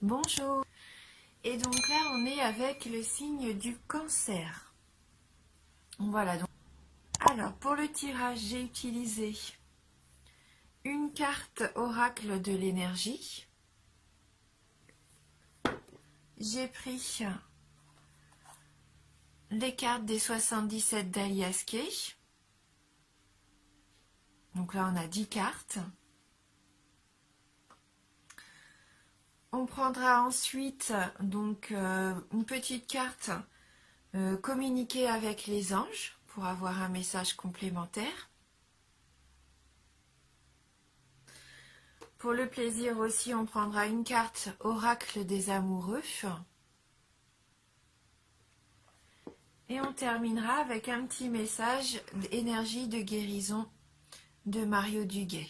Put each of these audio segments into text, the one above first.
Bonjour. Et donc là, on est avec le signe du Cancer. Voilà. Donc. Alors, pour le tirage, j'ai utilisé une carte oracle de l'énergie. J'ai pris les cartes des 77 d'Alias Kay. Donc là, on a 10 cartes. On prendra ensuite donc une petite carte communiquer avec les anges pour avoir un message complémentaire. Pour le plaisir aussi, on prendra une carte oracle des amoureux. Et on terminera avec un petit message d'énergie de guérison de Mario Duguay.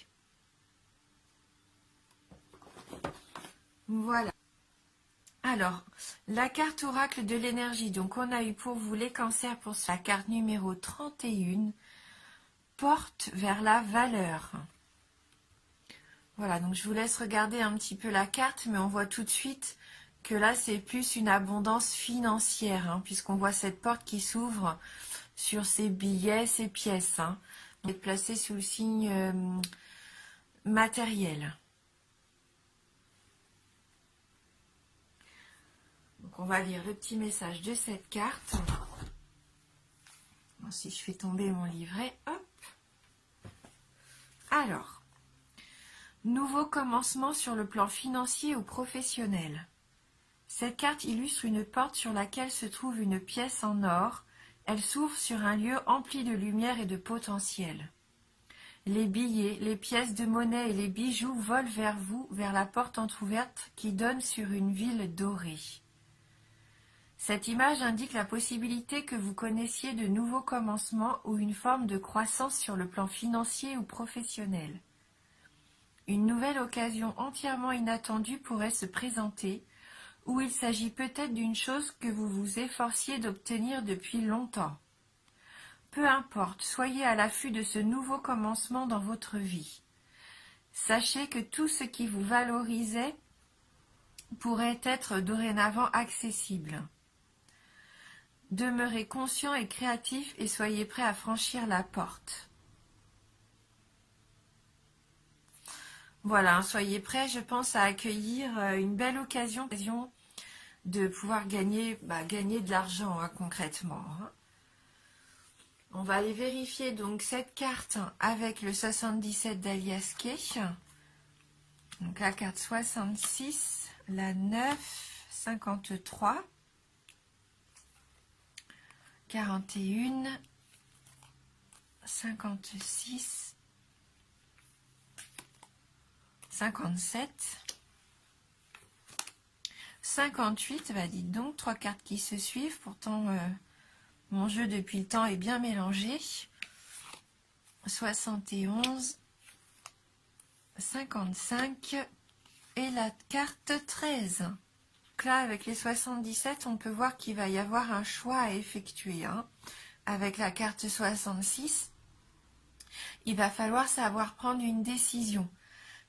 Voilà. Alors, la carte oracle de l'énergie, donc on a eu pour vous les cancers pour la carte numéro 31, porte vers la valeur. Voilà, donc je vous laisse regarder un petit peu la carte, mais on voit tout de suite que là c'est plus une abondance financière, hein, puisqu'on voit cette porte qui s'ouvre sur ces billets, ces pièces. Hein. On est placé sous le signe matériel. Donc on va lire le petit message de cette carte. Bon, si je fais tomber mon livret, hop. Alors, nouveau commencement sur le plan financier ou professionnel. Cette carte illustre une porte sur laquelle se trouve une pièce en or. Elle s'ouvre sur un lieu empli de lumière et de potentiel. Les billets, les pièces de monnaie et les bijoux volent vers vous, vers la porte entrouverte qui donne sur une ville dorée. Cette image indique la possibilité que vous connaissiez de nouveaux commencements ou une forme de croissance sur le plan financier ou professionnel. Une nouvelle occasion entièrement inattendue pourrait se présenter, ou il s'agit peut-être d'une chose que vous vous efforciez d'obtenir depuis longtemps. Peu importe, soyez à l'affût de ce nouveau commencement dans votre vie. Sachez que tout ce qui vous valorisait pourrait être dorénavant accessible. Demeurez conscient et créatif et soyez prêt à franchir la porte. Voilà, soyez prêts, je pense, à accueillir une belle occasion de pouvoir gagner de l'argent concrètement. Hein. On va aller vérifier donc cette carte avec le 77 d'Alias Kay. Donc la carte 66, la 9, 53, 41, 56, 57, 58, bah dites donc, 3 cartes qui se suivent, pourtant mon jeu depuis le temps est bien mélangé. 71, 55 et la carte 13. Donc là, avec les 77, on peut voir qu'il va y avoir un choix à effectuer. Hein. Avec la carte 66, il va falloir savoir prendre une décision.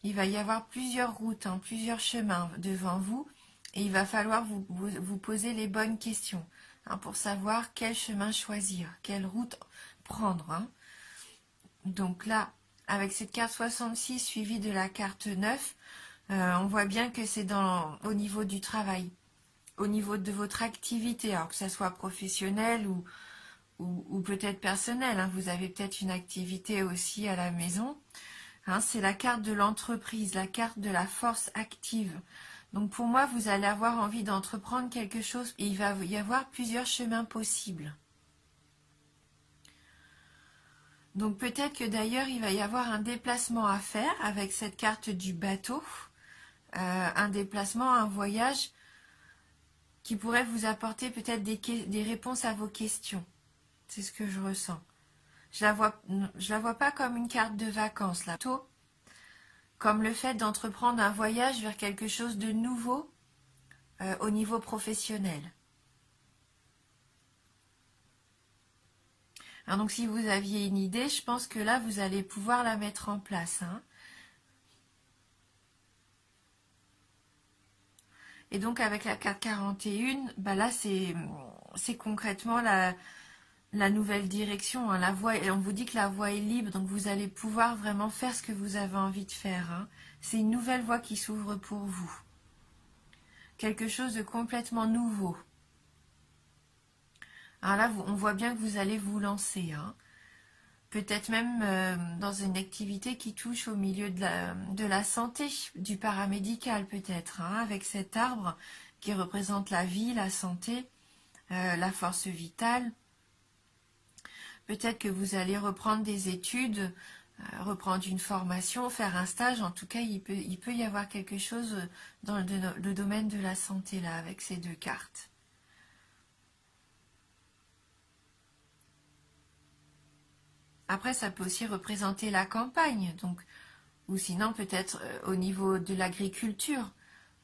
Il va y avoir plusieurs routes, hein, plusieurs chemins devant vous, et il va falloir vous poser les bonnes questions hein, pour savoir quel chemin choisir, quelle route prendre. Hein. Donc là, avec cette carte 66 suivie de la carte 9, on voit bien que c'est au niveau du travail, au niveau de votre activité, alors que ça soit professionnel ou peut-être personnel. Hein. Vous avez peut-être une activité aussi à la maison. Hein, c'est la carte de l'entreprise, la carte de la force active. Donc pour moi, vous allez avoir envie d'entreprendre quelque chose et il va y avoir plusieurs chemins possibles. Donc peut-être que d'ailleurs, il va y avoir un déplacement à faire avec cette carte du bateau. Un déplacement, un voyage qui pourrait vous apporter peut-être des réponses à vos questions. C'est ce que je ressens. Je la vois pas comme une carte de vacances, là. Plutôt comme le fait d'entreprendre un voyage vers quelque chose de nouveau au niveau professionnel. Alors donc si vous aviez une idée, je pense que là, vous allez pouvoir la mettre en place. Hein. Et donc avec la carte 41, bah là c'est concrètement la nouvelle direction, hein, la voie, et on vous dit que la voie est libre, donc vous allez pouvoir vraiment faire ce que vous avez envie de faire, hein. C'est une nouvelle voie qui s'ouvre pour vous. Quelque chose de complètement nouveau. Alors là, on voit bien que vous allez vous lancer, hein. Peut-être même dans une activité qui touche au milieu de la santé, du paramédical peut-être, hein, avec cet arbre qui représente la vie, la santé, la force vitale. Peut-être que vous allez reprendre des études, reprendre une formation, faire un stage. En tout cas, il peut y avoir quelque chose dans le domaine de la santé là, avec ces deux cartes. Après, ça peut aussi représenter la campagne, donc, ou sinon peut-être au niveau de l'agriculture.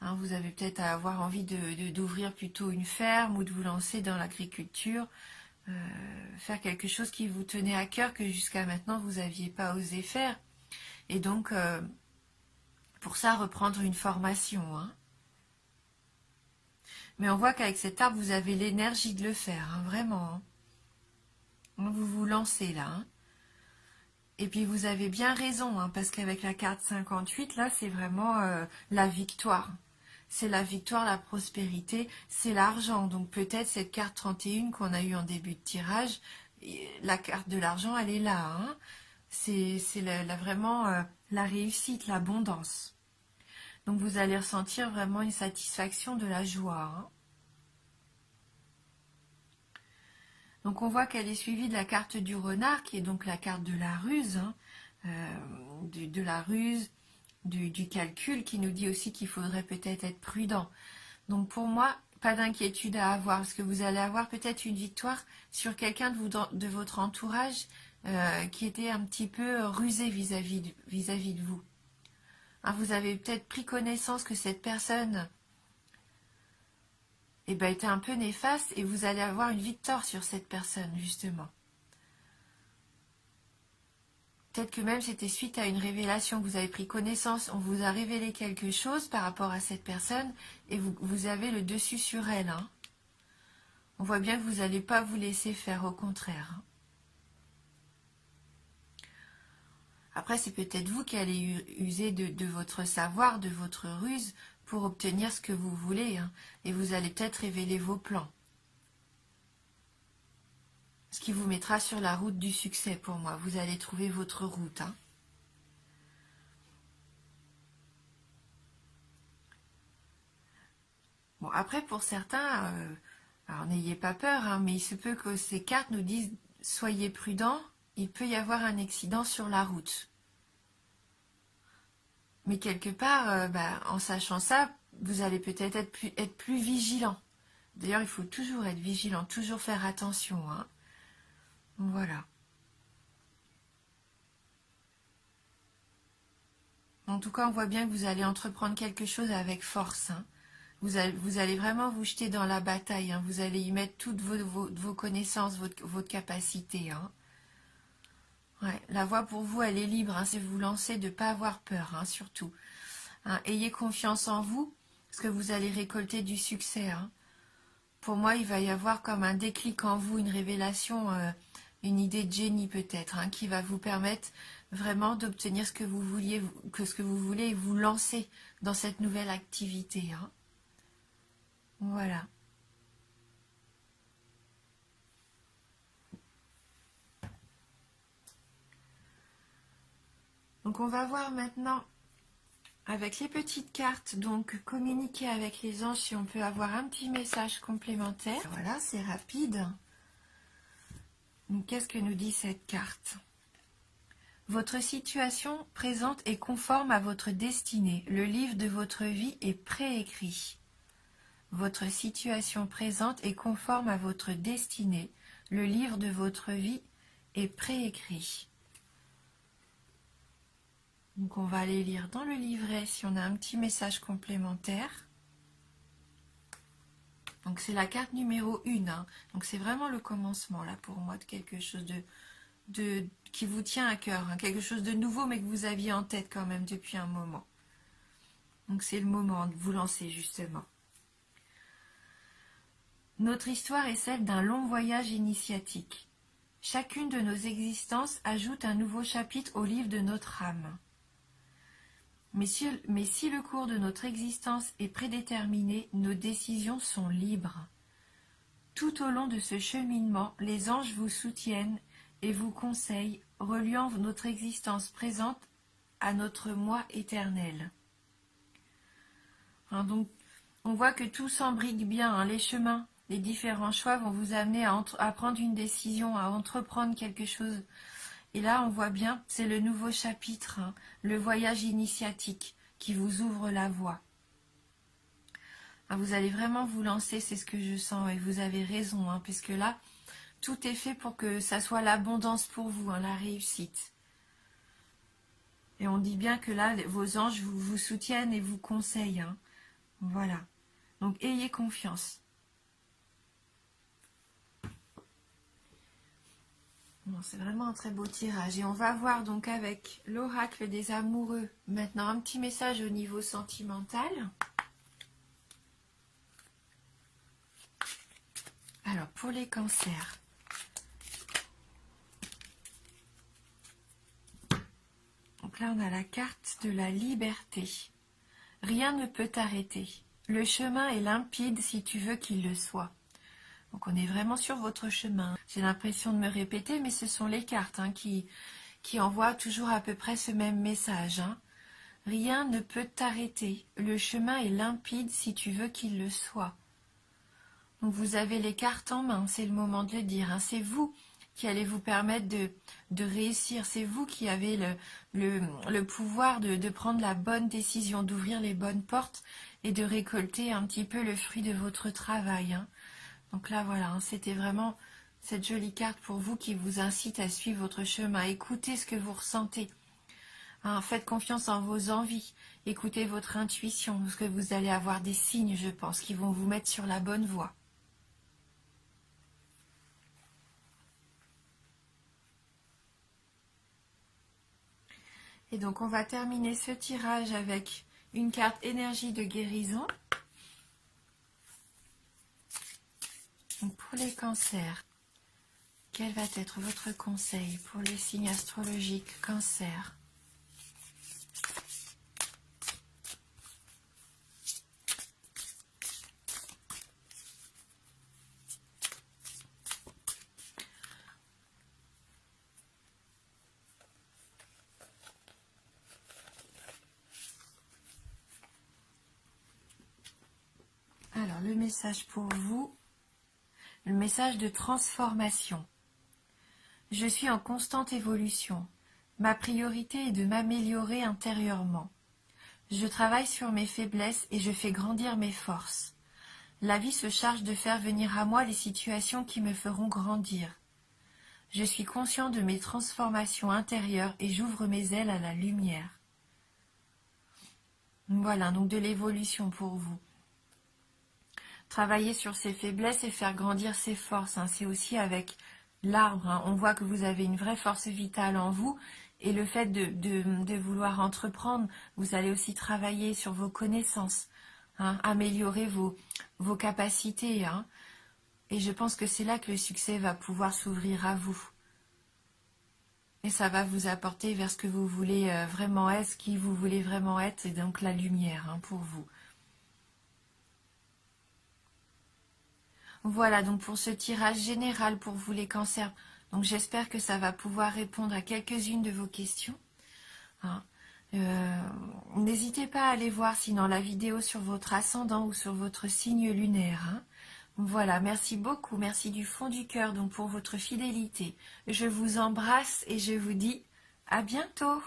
Hein, vous avez peut-être à avoir envie d'ouvrir plutôt une ferme ou de vous lancer dans l'agriculture, faire quelque chose qui vous tenait à cœur que jusqu'à maintenant vous n'aviez pas osé faire. Et donc, pour ça, reprendre une formation, hein. Mais on voit qu'avec cet arbre, vous avez l'énergie de le faire, hein, vraiment, hein. Vous vous lancez là, hein. Et puis vous avez bien raison, hein, parce qu'avec la carte 58, là, c'est vraiment la victoire. C'est la victoire, la prospérité, c'est l'argent. Donc peut-être cette carte 31 qu'on a eue en début de tirage, la carte de l'argent, elle est là, hein. C'est vraiment la réussite, l'abondance. Donc vous allez ressentir vraiment une satisfaction, de la joie, hein. Donc on voit qu'elle est suivie de la carte du renard, qui est donc la carte de la ruse, hein, de la ruse, du calcul, qui nous dit aussi qu'il faudrait peut-être être prudent. Donc pour moi, pas d'inquiétude à avoir, parce que vous allez avoir peut-être une victoire sur quelqu'un de votre entourage qui était un petit peu rusé vis-à-vis de vous. Hein, vous avez peut-être pris connaissance que cette personne était un peu néfaste, et vous allez avoir une victoire sur cette personne, justement. Peut-être que même c'était suite à une révélation que vous avez pris connaissance, on vous a révélé quelque chose par rapport à cette personne, et vous avez le dessus sur elle, hein. On voit bien que vous n'allez pas vous laisser faire, au contraire, hein. Après, c'est peut-être vous qui allez user de votre savoir, de votre ruse, pour obtenir ce que vous voulez, hein. Et vous allez peut-être révéler vos plans. Ce qui vous mettra sur la route du succès pour moi. Vous allez trouver votre route, hein. Bon, après, pour certains, alors n'ayez pas peur, hein, mais il se peut que ces cartes nous disent « Soyez prudents, il peut y avoir un accident sur la route ». Mais quelque part, en sachant ça, vous allez peut-être être plus vigilant. D'ailleurs, il faut toujours être vigilant, toujours faire attention, hein. Voilà. En tout cas, on voit bien que vous allez entreprendre quelque chose avec force, hein. Vous allez vraiment vous jeter dans la bataille, hein. Vous allez y mettre toutes vos connaissances, votre capacité, hein. Ouais, la voie pour vous, elle est libre, hein. C'est vous lancer, de ne pas avoir peur, hein, surtout. Hein, ayez confiance en vous, parce que vous allez récolter du succès, hein. Pour moi, il va y avoir comme un déclic en vous, une révélation, une idée de génie peut-être, hein, qui va vous permettre vraiment d'obtenir ce que vous voulez et vous lancer dans cette nouvelle activité, hein. Voilà. Donc on va voir maintenant avec les petites cartes, donc communiquer avec les anges si on peut avoir un petit message complémentaire. Voilà, c'est rapide. Donc qu'est-ce que nous dit cette carte ? Votre situation présente est conforme à votre destinée. Le livre de votre vie est préécrit. Votre situation présente est conforme à votre destinée. Le livre de votre vie est préécrit. Donc on va aller lire dans le livret si on a un petit message complémentaire. Donc c'est la carte numéro 1. Hein. Donc c'est vraiment le commencement là pour moi de quelque chose qui vous tient à cœur. Hein. Quelque chose de nouveau mais que vous aviez en tête quand même depuis un moment. Donc c'est le moment de vous lancer justement. Notre histoire est celle d'un long voyage initiatique. Chacune de nos existences ajoute un nouveau chapitre au livre de notre âme. Mais si le cours de notre existence est prédéterminé, nos décisions sont libres. Tout au long de ce cheminement, les anges vous soutiennent et vous conseillent, reliant notre existence présente à notre moi éternel. Donc, on voit que tout s'embrique bien, les chemins, les différents choix vont vous amener à prendre une décision, à entreprendre quelque chose. Et là, on voit bien, c'est le nouveau chapitre, le voyage initiatique qui vous ouvre la voie. Vous allez vraiment vous lancer, c'est ce que je sens, et vous avez raison, puisque là, tout est fait pour que ça soit l'abondance pour vous, la réussite. Et on dit bien que là, vos anges vous soutiennent et vous conseillent. Voilà. Donc, ayez confiance. Bon, c'est vraiment un très beau tirage. Et on va voir donc avec l'oracle des amoureux maintenant un petit message au niveau sentimental. Alors, pour les cancers. Donc là, on a la carte de la liberté. Rien ne peut t'arrêter. Le chemin est limpide si tu veux qu'il le soit. Donc on est vraiment sur votre chemin. J'ai l'impression de me répéter, mais ce sont les cartes qui envoient toujours à peu près ce même message. Rien ne peut t'arrêter. Le chemin est limpide si tu veux qu'il le soit. Donc vous avez les cartes en main, c'est le moment de le dire. C'est vous qui allez vous permettre de réussir. C'est vous qui avez le pouvoir de prendre la bonne décision, d'ouvrir les bonnes portes et de récolter un petit peu le fruit de votre travail. Donc là, voilà, c'était vraiment cette jolie carte pour vous qui vous incite à suivre votre chemin. Écoutez ce que vous ressentez. Faites confiance en vos envies. Écoutez votre intuition, parce que vous allez avoir des signes, je pense, qui vont vous mettre sur la bonne voie. Et donc, on va terminer ce tirage avec une carte énergie de guérison. Donc, pour les cancers, quel va être votre conseil pour les signes astrologiques cancer? Alors, le message pour vous, le message de transformation. Je suis en constante évolution. Ma priorité est de m'améliorer intérieurement. Je travaille sur mes faiblesses et je fais grandir mes forces. La vie se charge de faire venir à moi les situations qui me feront grandir. Je suis conscient de mes transformations intérieures et j'ouvre mes ailes à la lumière. Voilà, donc de l'évolution pour vous. Travailler sur ses faiblesses et faire grandir ses forces, c'est aussi avec l'arbre. On voit que vous avez une vraie force vitale en vous et le fait de vouloir entreprendre, vous allez aussi travailler sur vos connaissances, améliorer vos capacités. Et je pense que c'est là que le succès va pouvoir s'ouvrir à vous. Et ça va vous apporter vers ce que vous voulez vraiment être, ce qui vous voulez vraiment être, et donc la lumière pour vous. Voilà donc pour ce tirage général pour vous les cancers. Donc j'espère que ça va pouvoir répondre à quelques-unes de vos questions. N'hésitez pas à aller voir sinon la vidéo sur votre ascendant ou sur votre signe lunaire. Voilà, merci beaucoup, merci du fond du cœur donc pour votre fidélité. Je vous embrasse et je vous dis à bientôt.